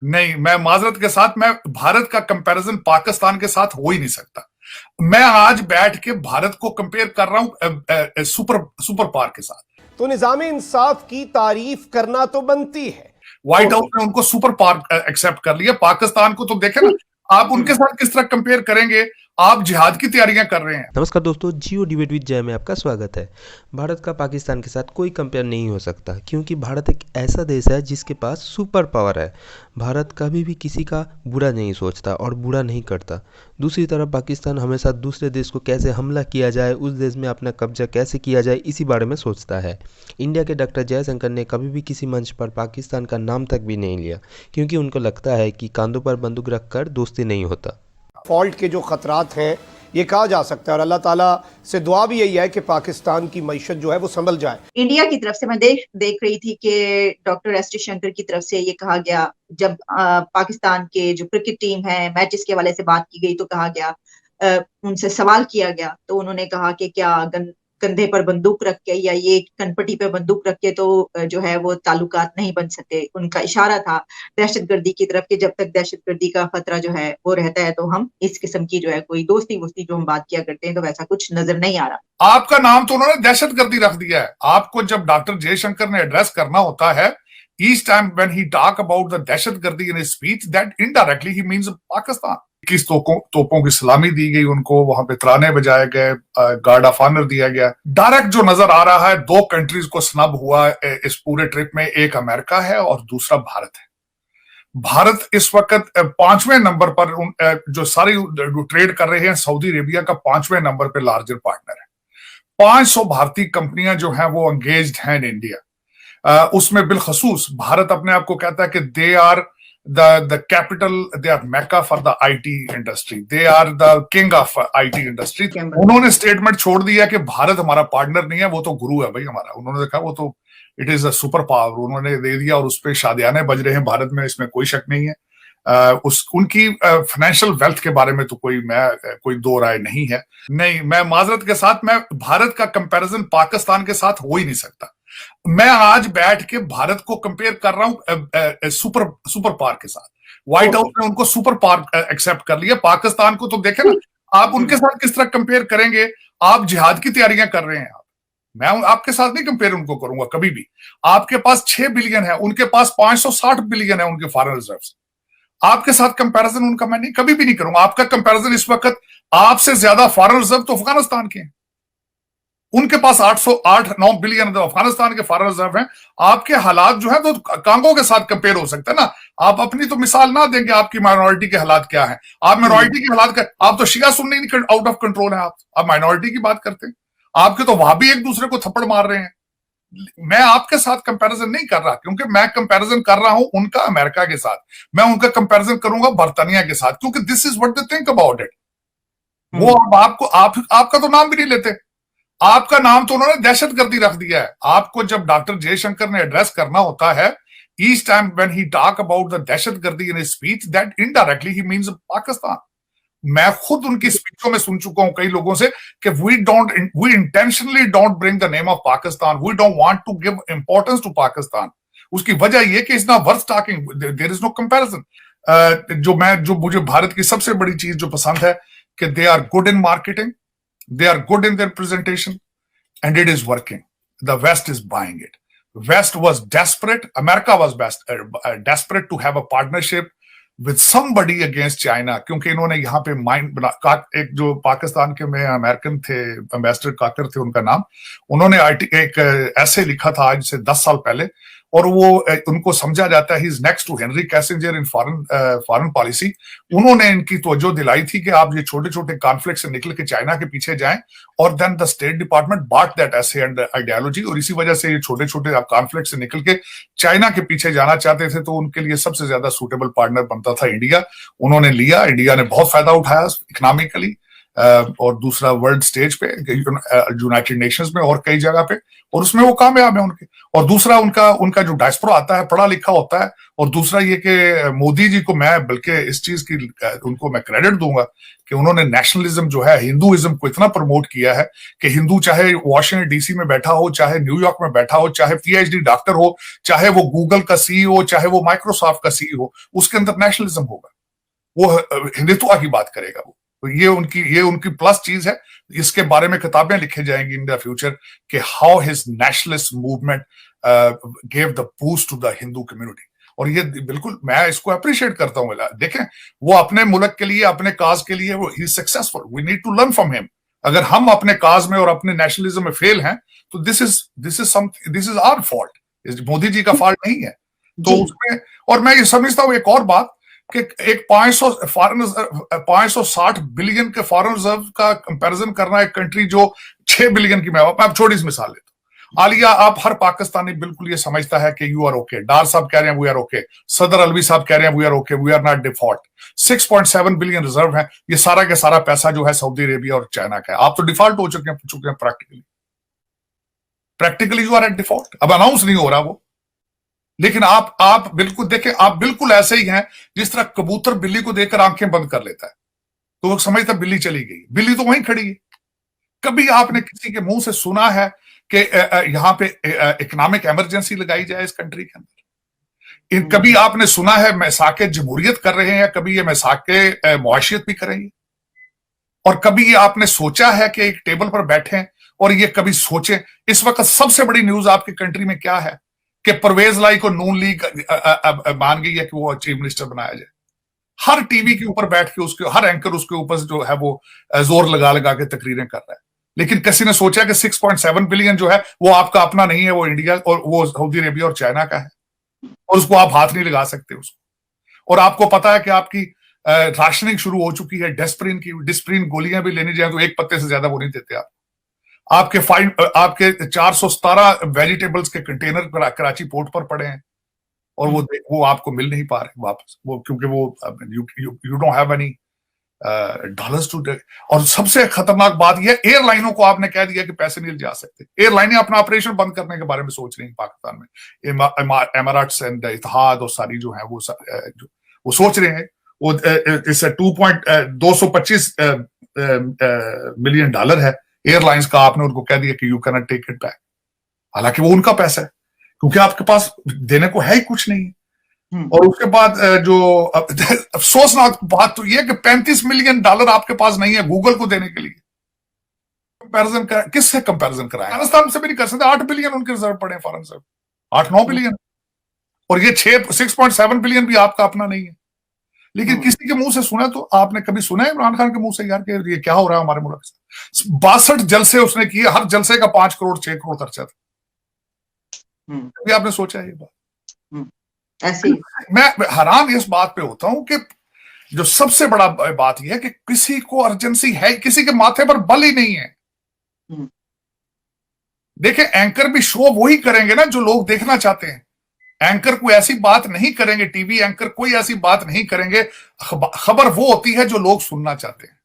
नहीं, मैं माजरत के साथ, मैं भारत का कंपैरिजन पाकिस्तान के साथ हो ही नहीं सकता। मैं आज बैठ के भारत को कंपेयर कर रहा हूं सुपर सुपर पावर के साथ। तो निजाम इंसाफ की तारीफ करना तो बनती है। व्हाइट हाउस ने उनको सुपर पावर एक्सेप्ट कर लिया, पाकिस्तान को तो देखे ना, आप उनके साथ किस तरह कंपेयर करेंगे। आप जिहाद की तैयारियां कर रहे हैं। नमस्कार दोस्तों, जियो डिबेट विद जय में आपका स्वागत है। भारत का पाकिस्तान के साथ कोई कंपेयर नहीं हो सकता, क्योंकि भारत एक ऐसा देश है जिसके पास सुपर पावर है। भारत कभी भी किसी का बुरा नहीं सोचता और बुरा नहीं करता। दूसरी तरफ पाकिस्तान हमेशा दूसरे देश को कैसे हमला किया जाए, उस देश में अपना कब्जा कैसे किया जाए, इसी बारे में सोचता है। इंडिया के डॉक्टर जयशंकर ने कभी भी किसी मंच पर पाकिस्तान का नाम तक भी नहीं लिया, क्योंकि उनको लगता है कि कंधों पर बंदूक रखकर दोस्ती नहीं होता। फॉल्ट के जो खतरात हैं ये कहा जा सकता है, और अल्लाह ताला से दुआ भी यही है कि पाकिस्तान की मईशत जो है वो संभल जाए। इंडिया की तरफ से मैं देख रही थी कि डॉक्टर एस जयशंकर की तरफ से ये कहा गया, जब पाकिस्तान के जो क्रिकेट टीम है मैचेस के हवाले से बात की गई तो कहा गया, उनसे सवाल किया गया तो उन्होंने कहा कि क्या कंधे पर बंदूक रख के या ये कनपटी पे बंदूक रख के तो जो है वो ताल्लुकात नहीं बन सकते। उनका इशारा था दहशतगर्दी की तरफ कि जब तक दहशतगर्दी का खतरा जो है वो रहता है तो हम इस किस्म की जो है कोई दोस्ती वोस्ती जो हम बात किया करते हैं, तो वैसा कुछ नजर नहीं आ रहा। आपका नाम तो उन्होंने दहशतगर्दी रख दिया है। आपको जब डॉक्टर जयशंकर ने एड्रेस करना होता है, each time when he talk about the दहशतगर्दी in his speech, that indirectly he means Pakistan. 21 तोपों की सलामी दी गई उनको, वहां पे तराने बजाए गए, गार्ड ऑफ ऑनर दिया गया। डायरेक्ट जो नजर आ रहा है, दो कंट्रीज को स्नब हुआ इस पूरे ट्रिप में, एक अमेरिका है और दूसरा भारत है। भारत इस वक्त 5वें नंबर पर, जो सारी ट्रेड कर रहे हैं सऊदी अरेबिया का 5वें नंबर पर लार्जर पार्टनर है। 500 भारतीय कंपनियां जो हैं वो एंगेज्ड हैं इन इंडिया। उसमें बिलखसूस भारत अपने आप को कहता है कि they are the capital, they are mecca for the IT industry, they are the king of IT industry। उन्होंने स्टेटमेंट छोड़ दिया कि भारत हमारा पार्टनर नहीं है, वो तो गुरु है भाई हमारा। उन्होंने कहा वो तो it is a super power, उन्होंने दे दिया और उस पर शादियाने बज रहे हैं भारत में, इसमें कोई शक नहीं है। उनकी फाइनेंशियल वेल्थ के बारे में तो कोई दो राय नहीं है। नहीं, मैं माजरत के साथ, मैं भारत का कंपैरिजन पाकिस्तान के साथ हो ही नहीं सकता। मैं आज बैठ के भारत को कंपेयर कर रहा हूं सुपर पावर के साथ। व्हाइट हाउस ने उनको सुपर पावर एक्सेप्ट कर लिया, पाकिस्तान को तो देखे ना, आप उनके साथ किस तरह कंपेयर करेंगे। आप जिहाद की तैयारियां कर रहे हैं। मैं आपके साथ नहीं कंपेयर उनको करूंगा कभी भी। आपके पास 6 बिलियन है, उनके पास 560 बिलियन है उनके फॉरेन रिजर्व्स। आपके साथ कंपैरिजन उनका मैं नहीं, कभी भी नहीं करूंगा। आपका कंपैरिजन इस वक्त, आपसे ज्यादा फॉरेन रिजर्व तो अफगानिस्तान के हैं, उनके पास 809 बिलियन अफगानिस्तान के फॉरेन रिजर्व हैं। आपके हालात जो है तो कांगो के साथ कंपेयर हो सकता है ना। आप अपनी तो मिसाल ना देंगे आपकी माइनॉरिटी के हालात क्या है। आप माइनॉरिटी के हालात का, आप तो शिया सुन्नी आउट ऑफ कंट्रोल है। आप माइनॉरिटी की बात करते हैं, आपके तो वहां भी एक दूसरे को थप्पड़ मार रहे हैं। मैं आपके साथ कंपैरिजन नहीं कर रहा, क्योंकि मैं कंपैरिजन कर रहा हूं उनका अमेरिका के साथ। मैं उनका कंपैरिजन करूंगा बर्तानिया के साथ, क्योंकि this is what they think about it. वो आपका तो नाम भी नहीं लेते। आपका नाम तो उन्होंने दहशतगर्दी रख दिया है। आपको जब डॉक्टर जयशंकर ने एड्रेस करना होता है, each time when he talk about the दहशतगर्दी in his speech, that indirectly he means Pakistan. मैं खुद उनकी स्पीचों में सुन चुका हूं कई लोगों से कि we intentionally don't bring the name of Pakistan, we don't want to give importance to Pakistan. उसकी वजह यह कि is not worth talking, there is no comparison. जो मुझे भारत की सबसे बड़ी चीज जो पसंद है कि they are good in marketing, they are good in their presentation, and it is working. The West is buying it. West was desperate, America was desperate to have a partnership with somebody against China, क्योंकि इन्होंने यहाँ पे mind बना। एक जो पाकिस्तान के में American थे, एम्बेसडर काकर थे उनका नाम, उन्होंने एक ऐसे लिखा था आज से 10 साल पहले, और वो उनको समझा जाता है he is next to Henry Kissinger in foreign policy. उन्होंने इनकी तवज्जो दिलाई थी कि आप ये छोटे छोटे कॉन्फ्लिक्ट से निकल के चाइना के पीछे जाएं, और then the state department bought that essay and ideology, और इसी वजह से ये छोटे छोटे आप कॉन्फ्लिक्ट से निकल के चाइना के पीछे जाना चाहते थे, तो उनके लिए सबसे ज्यादा सूटेबल पार्टनर बनता था इंडिया। उन्होंने लिया, इंडिया ने बहुत फायदा उठाया इकोनॉमिकली, और दूसरा वर्ल्ड स्टेज पे, यूनाइटेड नेशंस में और कई जगह पे, और उसमें वो कामयाब है उनके। और दूसरा उनका जो डायस्पोरा आता है पढ़ा लिखा होता है। और दूसरा ये कि मोदी जी को मैं बल्कि इस चीज की उनको मैं क्रेडिट दूंगा कि उन्होंने नेशनलिज्म जो है, हिंदुइज्म को इतना प्रमोट किया है कि हिंदू चाहे वॉशिंगटन डीसी में बैठा हो, चाहे न्यूयॉर्क में बैठा हो, चाहे पीएचडी डॉक्टर हो, चाहे वो गूगल का सीईओ, चाहे वो माइक्रोसॉफ्ट का सीईओ, उसके अंदर नेशनलिज्म होगा, वो हिंदुत्व की बात करेगा वो। तो ये उनकी प्लस चीज है। इसके बारे में किताबें लिखी जाएंगी इन द फ्यूचर कि how his nationalist movement gave the boost to the Hindu community. और ये बिल्कुल मैं इसको अप्रिशिएट करता हूं। देखें, वो अपने मुल्क के लिए, अपने काज के लिए वो ही successful, we need to learn from him. अगर हम अपने काज में और अपने नेशनलिज्म में फेल हैं तो this is our fault, Modi ji का फॉल्ट नहीं है। तो उसमें, और मैं ये समझता हूं एक और बात कि एक 560 बिलियन के फॉरेन रिजर्व का कंपैरिजन करना एक कंट्री जो 6 बिलियन की, मैं अब छोटी सी मिसाल लेता हूं। आलिया, आप हर पाकिस्तानी बिल्कुल ये समझता है कि यू आर ओके, डार साहब कह रहे हैं वी आर ओके, सदर अलवी साहब कह रहे हैं we are okay, we are not default. 6.7 billion reserve है, ये सारा का सारा पैसा जो है सऊदी अरेबिया और चाइना का है। आप तो डिफॉल्ट हो चुके हैं practically you are at default. अब अनाउंस नहीं हो रहा वो, लेकिन आप बिल्कुल देखें, आप बिल्कुल ऐसे ही हैं जिस तरह कबूतर बिल्ली को देखकर आंखें बंद कर लेता है तो वो समझता बिल्ली चली गई, बिल्ली तो वहीं खड़ी है। कभी आपने किसी के मुंह से सुना है कि यहां पे इकोनॉमिक इमरजेंसी लगाई जाए इस कंट्री के अंदर? कभी आपने सुना है मैसाके जमहूरियत कर रहे हैं, या कभी ये मैसाके मुआशियत भी करेंगे? और कभी ये आपने सोचा है कि एक टेबल पर बैठे और ये कभी सोचें? इस वक्त सबसे बड़ी न्यूज आपकी कंट्री में क्या है कि परवेज लाई को नून लीग मान गई है कि वो चीफ मिनिस्टर बनाया जाए। हर टीवी के ऊपर बैठ के उसके हर एंकर उसके ऊपर जो है वो जोर लगा लगा के तकरीरें कर रहा है। लेकिन किसी ने सोचा कि 6.7 बिलियन जो है वो आपका अपना नहीं है, वो इंडिया और वो सऊदी अरेबिया और चाइना का है, और उसको आप हाथ नहीं लगा सकते उसको। और आपको पता है कि आपकी राशनिंग शुरू हो चुकी है, डिस्प्रिन गोलियां भी लेनी जाए तो एक पत्ते से ज्यादा वो नहीं देते आप। आपके 417 वेजिटेबल्स के कंटेनर कराची पोर्ट पर पड़े हैं और वो आपको मिल नहीं पा रहे वापस, वो क्योंकि वो you don't have any dollars too. और सबसे खतरनाक बात यह, एयरलाइनों को आपने कह दिया कि पैसे नहीं जा सकते। एयरलाइनें अपना ऑपरेशन बंद करने के बारे में सोच रही हैं पाकिस्तान में। एमराट्स एंड इत्तेहाद और सारी जो है वो सोच रहे हैं, वो इस 225 मिलियन डॉलर है एयरलाइंस का, आपने उनको कह दिया कि you can not take it back. हालांकि वो उनका पैसा है, क्योंकि आपके पास देने को है ही कुछ नहीं। और उसके बाद जो अफसोसनाक बात तो यह कि 35 मिलियन डॉलर आपके पास नहीं है गूगल को देने के लिए। कंपैरिजन किससे कंपैरिजन कराएं? अफगानिस्तान से भी नहीं कर सकते। 8 बिलियन उनके रिजर्व पड़े फॉरेन रिजर्व, 8-9 बिलियन, और ये 6.7 बिलियन भी आपका अपना नहीं है। लेकिन किसी के मुंह से सुना, तो आपने कभी सुना है इमरान खान के मुंह से यार कि ये क्या हो रहा है हमारे मुल्क से? 62 जलसे उसने किए, हर जलसे का 5 करोड़ 6 करोड़ खर्चा था। कभी आपने सोचा है ये बात? ऐसे मैं हैरान इस बात पे होता हूं कि जो सबसे बड़ा बात यह है कि किसी को अर्जेंसी है, किसी के माथे पर बल ही नहीं है। देखें, एंकर भी शो वही करेंगे ना जो लोग देखना चाहते हैं। एंकर कोई ऐसी बात नहीं करेंगे, टीवी एंकर कोई ऐसी बात नहीं करेंगे। खबर वो होती है जो लोग सुनना चाहते हैं।